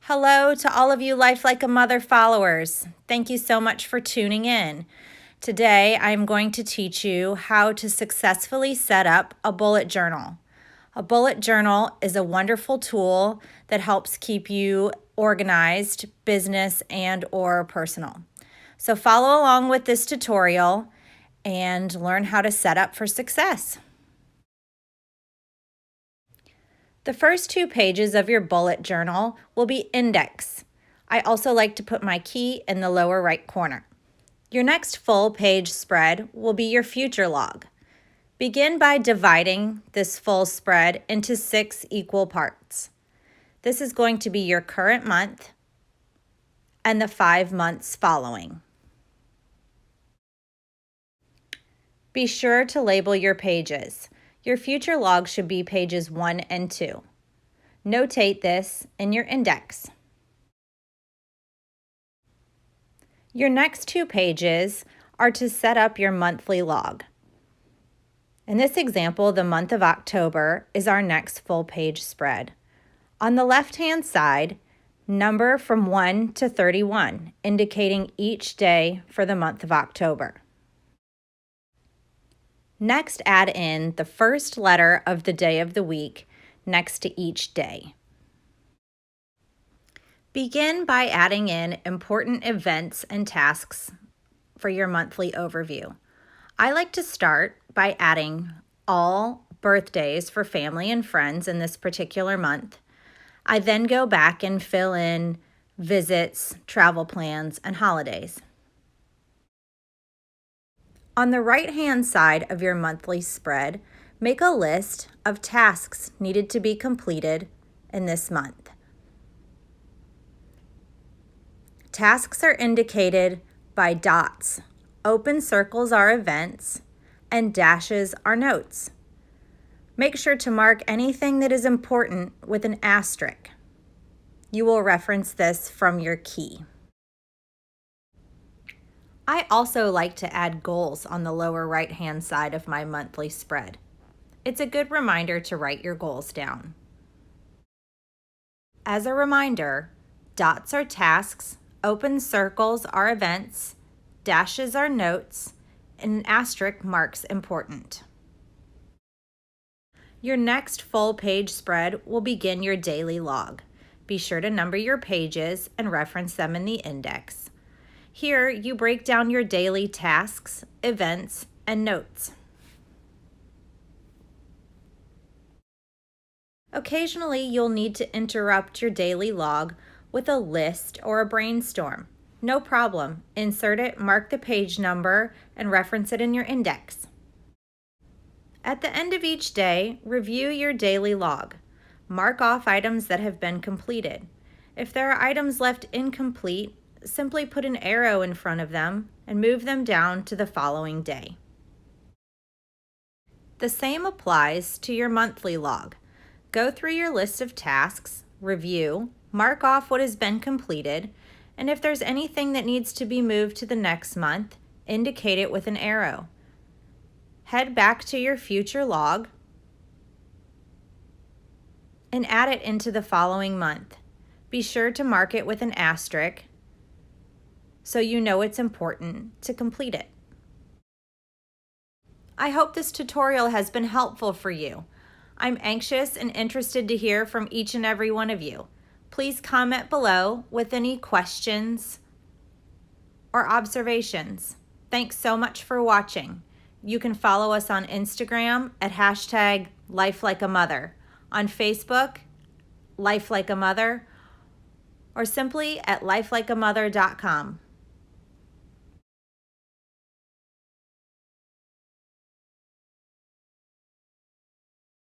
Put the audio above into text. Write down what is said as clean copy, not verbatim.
Hello to all of you Life Like a Mother followers. Thank you so much for tuning in. Today, I'm going to teach you how to successfully set up a bullet journal. A bullet journal is a wonderful tool that helps keep you organized, business and/or personal. So follow along with this tutorial and learn how to set up for success. The first 2 pages of your bullet journal will be index. I also like to put my key in the lower right corner. Your next full page spread will be your future log. Begin by dividing this full spread into 6 equal parts. This is going to be your current month and the 5 months following. Be sure to label your pages. Your future log should be pages 1 and 2. Notate this in your index. Your next 2 pages are to set up your monthly log. In this example, the month of October is our next full page spread. On the left-hand side, number from 1 to 31, indicating each day for the month of October. Next, add in the first letter of the day of the week next to each day. Begin by adding in important events and tasks for your monthly overview. I like to start by adding all birthdays for family and friends in this particular month. I then go back and fill in visits, travel plans, and holidays. On the right-hand side of your monthly spread, make a list of tasks needed to be completed in this month. Tasks are indicated by dots. Open circles are events, and dashes are notes. Make sure to mark anything that is important with an asterisk. You will reference this from your key. I also like to add goals on the lower right-hand side of my monthly spread. It's a good reminder to write your goals down. As a reminder, dots are tasks, open circles are events, dashes are notes, and an asterisk marks important. Your next full page spread will begin your daily log. Be sure to number your pages and reference them in the index. Here, you break down your daily tasks, events, and notes. Occasionally, you'll need to interrupt your daily log with a list or a brainstorm. No problem. Insert it, mark the page number, and reference it in your index. At the end of each day, review your daily log. Mark off items that have been completed. If there are items left incomplete, simply put an arrow in front of them and move them down to the following day. The same applies to your monthly log. Go through your list of tasks, review, mark off what has been completed, and if there's anything that needs to be moved to the next month, indicate it with an arrow. Head back to your future log and add it into the following month. Be sure to mark it with an asterisk so you know it's important to complete it. I hope this tutorial has been helpful for you. I'm anxious and interested to hear from each and every one of you. Please comment below with any questions or observations. Thanks so much for watching. You can follow us on Instagram at #LifeLikeAMother, on Facebook, Life Like a Mother, or simply at lifelikeamother.com.